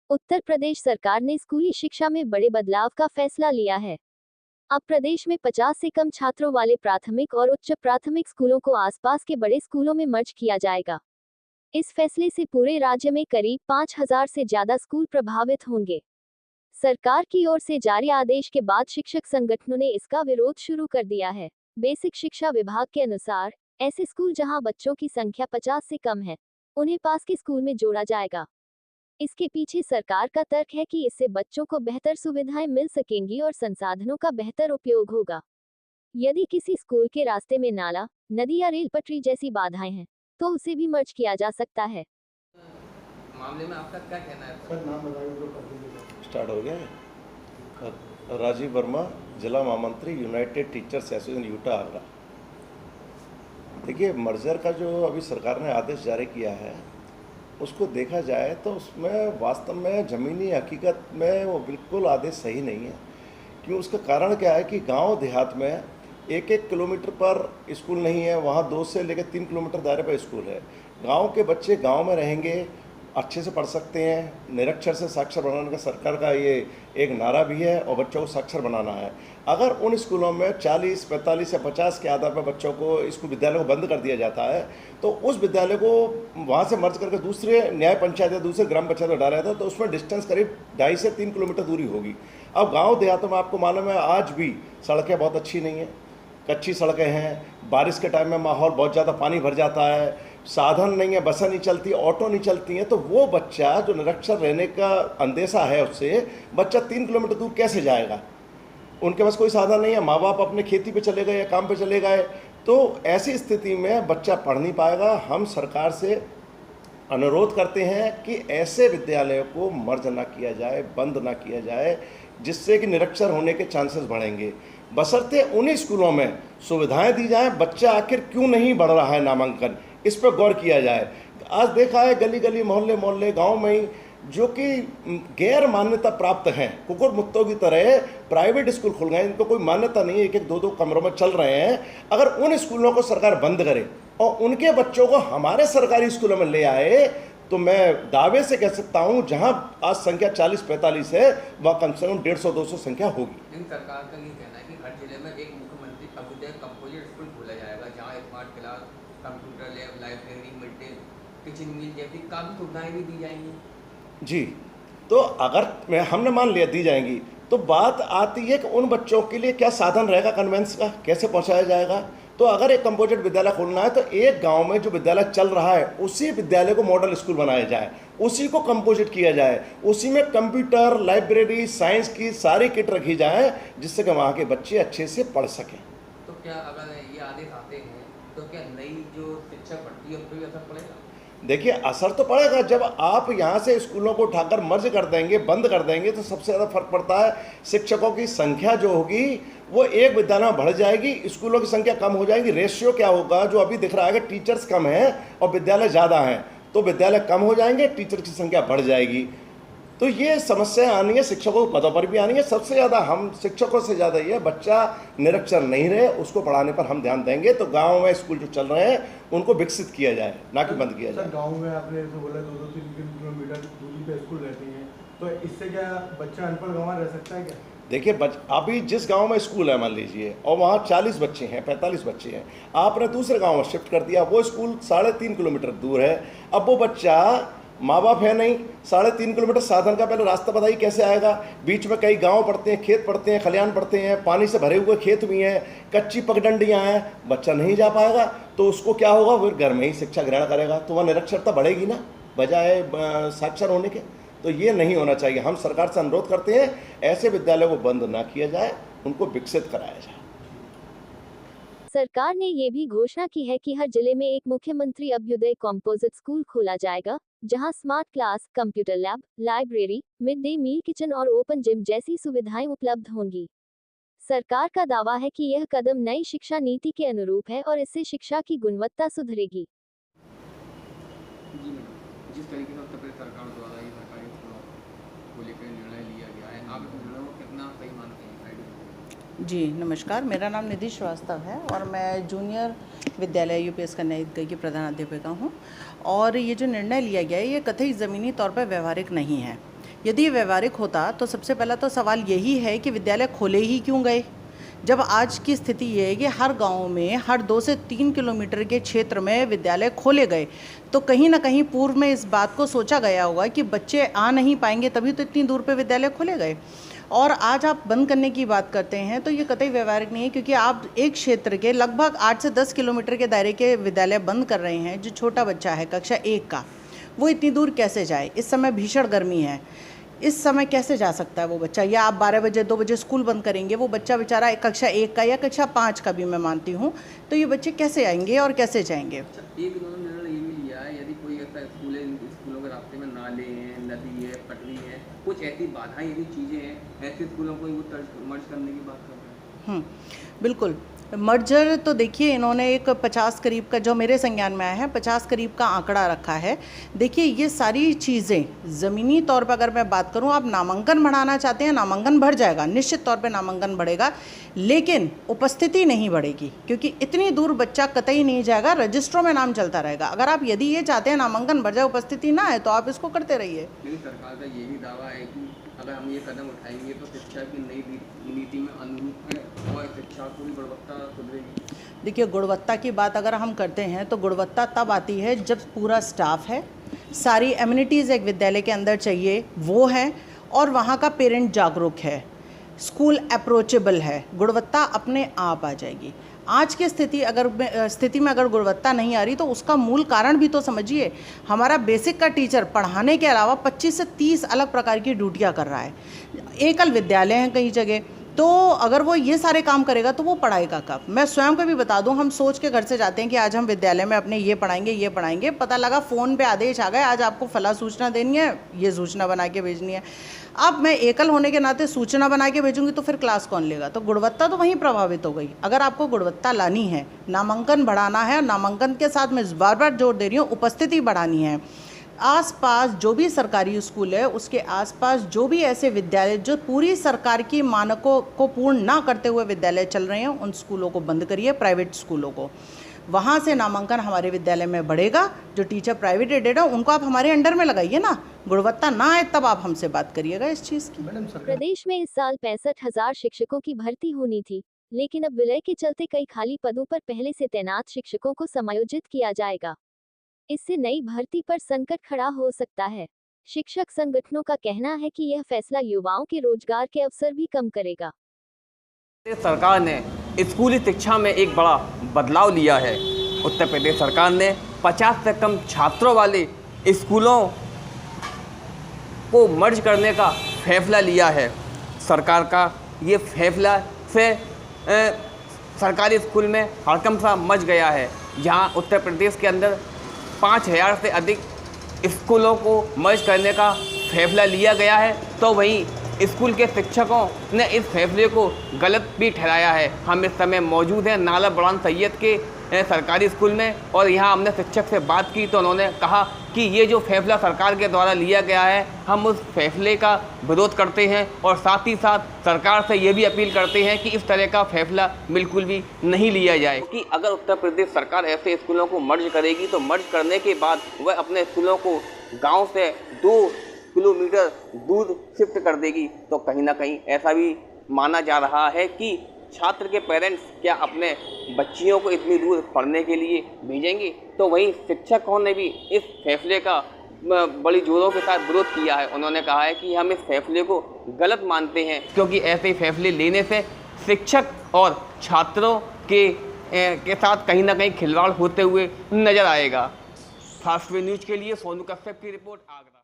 उत्तर प्रदेश सरकार ने स्कूली शिक्षा में बड़े बदलाव का फैसला लिया है। अब प्रदेश में 50 से कम छात्रों वाले प्राथमिक और उच्च प्राथमिक स्कूलों को आसपास के बड़े स्कूलों में मर्ज किया जाएगा। इस फैसले से पूरे राज्य में करीब 5,000 से ज्यादा स्कूल प्रभावित होंगे। सरकार की ओर से जारी आदेश के बाद शिक्षक संगठनों ने इसका विरोध शुरू कर दिया है। बेसिक शिक्षा विभाग के अनुसार ऐसे स्कूल जहां बच्चों की संख्या 50 से कम है, उन्हें पास के स्कूल में जोड़ा जाएगा। इसके पीछे सरकार का तर्क है कि इससे बच्चों को बेहतर सुविधाएं मिल सकेंगी और संसाधनों का बेहतर उपयोग होगा। यदि किसी स्कूल के रास्ते में नाला, नदी या रेल पटरी जैसी बाधाएं हैं, तो उसे भी मर्ज किया जा सकता है। मामले में आपका क्या कहना है? सर नाम बताइए। स्टार्ट हो गया है। राजीव वर्मा, जिला महामंत्री, United teachers association Utah Agra. देखिए, मर्जर का जो अभी सरकार ने आदेश जारी किया है, उसको देखा जाए तो उसमें वास्तव में ज़मीनी हकीकत में वो बिल्कुल आदेश सही नहीं है। क्यों? उसका कारण क्या है कि गांव देहात में 1-1 किलोमीटर पर स्कूल नहीं है, वहाँ 2 से लेकर 3 किलोमीटर दायरे पर स्कूल है। गांव के बच्चे गांव में रहेंगे, अच्छे से पढ़ सकते हैं। निरक्षर से साक्षर बनाने का सरकार का ये एक नारा भी है और बच्चों को साक्षर बनाना है। अगर उन स्कूलों में 40, 45 या 50 के आधार पर बच्चों को स्कूल विद्यालय को बंद कर दिया जाता है, तो उस विद्यालय को वहाँ से मर्ज करके दूसरे न्याय पंचायत या दूसरे ग्राम पंचायत में डाला जाता है, तो उसमें डिस्टेंस करीब 2.5 से 3 किलोमीटर दूरी होगी। अब गाँव देहातों में आपको मालूम है आज भी सड़कें बहुत अच्छी नहीं हैं, कच्ची सड़कें हैं। बारिश के टाइम में माहौल बहुत ज़्यादा पानी भर जाता है, साधन नहीं है, बसें नहीं चलती, ऑटो नहीं चलती हैं। तो वो बच्चा जो निरक्षर रहने का अंदेशा है, उससे बच्चा 3 किलोमीटर दूर कैसे जाएगा? उनके पास कोई साधन नहीं है, माँ बाप अपने खेती पे चले गए या काम पे चले गए, तो ऐसी स्थिति में बच्चा पढ़ नहीं पाएगा। हम सरकार से अनुरोध करते हैं कि ऐसे विद्यालयों को मर्ज ना किया जाए, बंद ना किया जाए, जिससे कि निरक्षर होने के चांसेस बढ़ेंगे। बशर्ते उन्हीं स्कूलों में सुविधाएं दी जाएं। बच्चा आखिर क्यों नहीं बढ़ रहा है नामांकन, इस पर गौर किया जाए। आज देखा है गली गली, मोहल्ले मोहल्ले, गांव में ही जो कि गैर मान्यता प्राप्त हैं, कुकुर मुत्तों की तरह प्राइवेट स्कूल खुल गए, इनको कोई मान्यता नहीं है, 1-1, 2-2 कमरों में चल रहे हैं। अगर उन स्कूलों को सरकार बंद करे और उनके बच्चों को हमारे सरकारी स्कूलों में ले आए, तो मैं दावे से कह सकता हूं जहां आज संख्या 40-45 है, वह कम से कम 150-200 संख्या होगी। इन सरकार का ये कहना है कि हर जिले में एक मुख्यमंत्री अभ्युदय कंपोजिट स्कूल खोला जाएगा, जहां smart class, computer lab, library, mid day kitchen meal जैसी काफ़ी सुविधाएं भी दी जाएंगी। जी, तो अगर हमने मान लिया दी जाएंगी, तो बात आती है कि उन बच्चों के लिए क्या साधन रहेगा, कन्वेंस का कैसे पहुंचाया जाएगा। तो अगर एक कंपोजिट विद्यालय खोलना है, तो एक गांव में जो विद्यालय चल रहा है, उसी विद्यालय को मॉडल स्कूल बनाया जाए, उसी को कंपोजिट किया जाए, उसी में कंप्यूटर, लाइब्रेरी, साइंस की सारी किट रखी जाए, जिससे कि वहाँ के बच्चे अच्छे से पढ़ सकें। तो क्या अगर ये आदेश आते हैं, तो क्या नई जो शिक्षा बढ़ती है उस पर भी असर पड़ेगा? देखिए, असर तो पड़ेगा। जब आप यहाँ से स्कूलों को उठाकर मर्ज कर देंगे, बंद कर देंगे, तो सबसे ज़्यादा फर्क पड़ता है। शिक्षकों की संख्या जो होगी वो एक विद्यालय में बढ़ जाएगी, स्कूलों की संख्या कम हो जाएगी। रेशियो क्या होगा, जो अभी दिख रहा है कि टीचर्स कम हैं और विद्यालय ज़्यादा हैं, तो विद्यालय कम हो जाएंगे, टीचर की संख्या बढ़ जाएगी। तो ये समस्या आनी है, शिक्षकों के पदों पर भी आनी है। सबसे ज़्यादा हम शिक्षकों से ज़्यादा ये बच्चा निरक्षर नहीं रहे, उसको पढ़ाने पर हम ध्यान देंगे। तो गांव में स्कूल जो चल रहे हैं उनको विकसित किया जाए, ना कि बंद किया जाए। गांव में आपने तो बोला 2-3 किलोमीटर दूरी पे स्कूल रहती हैं, तो इससे क्या बच्चा अनपढ़ गाँव में रह सकता है क्या? देखिए, अभी जिस गांव में स्कूल है मान लीजिए, और वहाँ 40 बच्चे हैं, 45 बच्चे हैं, आपने दूसरे गांव में शिफ्ट कर दिया, वो स्कूल 3.5 किलोमीटर दूर है। अब वो बच्चा, माँ बाप है नहीं, 3.5 किलोमीटर साधन का पहले रास्ता बताइए कैसे आएगा? बीच में कई गांव पड़ते हैं, खेत पड़ते हैं, खलिहान पड़ते हैं, पानी से भरे हुए खेत भी हैं, कच्ची पगडंडियाँ हैं, बच्चा नहीं जा पाएगा। तो उसको क्या होगा, फिर घर में ही शिक्षा ग्रहण करेगा, तो वह निरक्षरता बढ़ेगी ना, बजाय साक्षर होने के। तो ये नहीं होना चाहिए। हम सरकार से अनुरोध करते हैं, ऐसे विद्यालयों को बंद ना किया जाए, उनको विकसित कराया जाए। सरकार ने ये भी घोषणा की है कि हर जिले में एक मुख्यमंत्री अभ्युदय कंपोजिट स्कूल खोला जाएगा, जहां smart class, computer lab, library, mid day meal kitchen और ओपन जिम जैसी सुविधाएं उपलब्ध होंगी। सरकार का दावा है कि यह कदम नई शिक्षा नीति के अनुरूप है और इससे शिक्षा की गुणवत्ता सुधरेगी। जी मैडम, जिस तरीके से उत्तर प्रदेश सरकार द्वारा ये सरकारी स्कूलों को लेकर निर्णय लिया गया है, आप इस निर्णय को कितना सही मानते हैं? जी नमस्कार, मेरा नाम निधि श्रीवास्तव है और मैं जूनियर विद्यालय यूपीएस कन्या ईदगाह की प्रधान अध्यापिका हूँ। और ये जो निर्णय लिया गया है, ये कतई ज़मीनी तौर पर व्यवहारिक नहीं है, यदि ये व्यवहारिक होता तो सबसे पहला तो सवाल यही है कि विद्यालय खोले ही क्यों गए, जब आज की स्थिति ये है कि हर गांव में हर 2 से 3 किलोमीटर के क्षेत्र में विद्यालय खोले गए, तो कहीं ना कहीं पूर्व में इस बात को सोचा गया होगा कि बच्चे आ नहीं पाएंगे, तभी तो इतनी दूर पे विद्यालय खोले गए। और आज आप बंद करने की बात करते हैं तो ये कतई व्यवहारिक नहीं है, क्योंकि आप एक क्षेत्र के लगभग 8 से 10 किलोमीटर के दायरे के विद्यालय बंद कर रहे हैं। जो छोटा बच्चा है कक्षा 1 का, वो इतनी दूर कैसे जाए? इस समय भीषण गर्मी है, इस समय कैसे जा सकता है वो बच्चा? या आप 12 बजे 2 बजे स्कूल बंद करेंगे, वो बच्चा बेचारा कक्षा 1 का या कक्षा 5 का भी मैं मानती हूँ, तो ये बच्चे कैसे आएंगे और कैसे जाएंगे? एक उन्होंने निर्णय ये भी लिया है, यदि कोई ऐसा स्कूल है, स्कूलों के रास्ते में नाले हैं, नदी है, पटरी है, कुछ ऐसी बाधाएं, ऐसी चीज़ें हैं, ऐसे स्कूलों को वो मर्ज करने की बात कर रहे हैं। बिल्कुल। मर्जर तो देखिए, इन्होंने एक 50 करीब का, जो मेरे संज्ञान में आया है, 50 करीब का आंकड़ा रखा है। देखिए ये सारी चीज़ें ज़मीनी तौर पर अगर मैं बात करूं, आप नामांकन बढ़ाना चाहते हैं, नामांकन बढ़ जाएगा, निश्चित तौर पे नामांकन बढ़ेगा, लेकिन उपस्थिति नहीं बढ़ेगी, क्योंकि इतनी दूर बच्चा कतई नहीं जाएगा, रजिस्ट्रों में नाम चलता रहेगा। अगर आप यदि ये चाहते हैं नामांकन बढ़ जाए, उपस्थिति ना है, तो आप इसको करते रहिए। लेकिन सरकार का ये भी दावा है कि अगर हम ये कदम उठाएंगे तो शिक्षा की नई नीति में अनुरूप है और शिक्षा को भी गुणवत्ता सुधरेगी। देखिए, गुणवत्ता की बात अगर हम करते हैं तो गुणवत्ता तब आती है जब पूरा स्टाफ है, सारी एमिनिटीज़ एक विद्यालय के अंदर चाहिए वो है, और वहाँ का पेरेंट जागरूक है, स्कूल अप्रोचेबल है, गुणवत्ता अपने आप आ जाएगी। आज की स्थिति में अगर गुणवत्ता नहीं आ रही तो उसका मूल कारण भी तो समझिए। हमारा बेसिक का टीचर पढ़ाने के अलावा 25 से 30 अलग प्रकार की ड्यूटियां कर रहा है। एकल विद्यालय हैं कई जगह, तो अगर वो ये सारे काम करेगा तो वो पढ़ाएगा कब? मैं स्वयं को भी बता दूं, हम सोच के घर से जाते हैं कि आज हम विद्यालय में अपने ये पढ़ाएंगे, पता लगा फ़ोन पे आदेश आ गए, आज आपको फला सूचना देनी है, ये सूचना बना के भेजनी है। अब मैं एकल होने के नाते सूचना बना के भेजूंगी तो फिर क्लास कौन लेगा? तो गुणवत्ता तो वहीं प्रभावित हो गई। अगर आपको गुणवत्ता लानी है, नामांकन बढ़ाना है, नामांकन के साथ मैं बार बार जोर दे रही हूँ, उपस्थिति बढ़ानी है, आसपास जो भी सरकारी स्कूल है उसके आसपास जो भी ऐसे विद्यालय जो पूरी सरकार की मानकों को पूर्ण ना करते हुए विद्यालय चल रहे हैं, उन स्कूलों को बंद करिए, प्राइवेट स्कूलों को। वहाँ से नामांकन हमारे विद्यालय में बढ़ेगा। जो टीचर प्राइवेट एडेड है उनको आप हमारे अंडर में लगाइए ना, गुणवत्ता ना आए तब आप हमसे बात करिएगा इस चीज़ की। मैडम सरकार प्रदेश में इस साल 65,000 शिक्षकों की भर्ती होनी थी, लेकिन अब विलय के चलते कई खाली पदों पर पहले से तैनात शिक्षकों को समायोजित किया जाएगा। इससे नई भर्ती पर संकट खड़ा हो सकता है। शिक्षक संगठनों का कहना है कि यह फैसला युवाओं के रोजगार के अवसर भी कम करेगा। सरकार ने स्कूली शिक्षा में एक बड़ा बदलाव लिया है। उत्तर प्रदेश सरकार ने 50 से कम छात्रों वाले स्कूलों को मर्ज करने का फैसला लिया है। सरकार का ये फैसला से सरकारी स्कूल में हड़कंप सा मच गया है। जहां उत्तर प्रदेश के अंदर 5,000 से अधिक स्कूलों को मर्ज करने का फैसला लिया गया है, तो वहीं स्कूल के शिक्षकों ने इस फैसले को गलत भी ठहराया है। हम इस समय मौजूद हैं नाला बुरहान सैयद के सरकारी स्कूल में, और यहाँ हमने शिक्षक से बात की तो उन्होंने कहा कि ये जो फैसला सरकार के द्वारा लिया गया है, हम उस फैसले का विरोध करते हैं और साथ ही साथ सरकार से ये भी अपील करते हैं कि इस तरह का फैसला बिल्कुल भी नहीं लिया जाए। कि अगर उत्तर प्रदेश सरकार ऐसे स्कूलों को मर्ज करेगी तो मर्ज करने के बाद वह अपने स्कूलों को गाँव से 2 किलोमीटर दूर शिफ्ट कर देगी, तो कहीं ना कहीं ऐसा भी माना जा रहा है कि छात्र के पेरेंट्स क्या अपने बच्चियों को इतनी दूर पढ़ने के लिए भेजेंगे। तो वहीं शिक्षकों ने भी इस फैसले का बड़ी जोरों के साथ विरोध किया है। उन्होंने कहा है कि हम इस फैसले को गलत मानते हैं, क्योंकि ऐसे फैसले लेने से शिक्षक और छात्रों के साथ कहीं ना कहीं खिलवाड़ होते हुए नजर आएगा। फास्ट वे न्यूज़ के लिए सोनू कश्यप की रिपोर्ट, आगरा।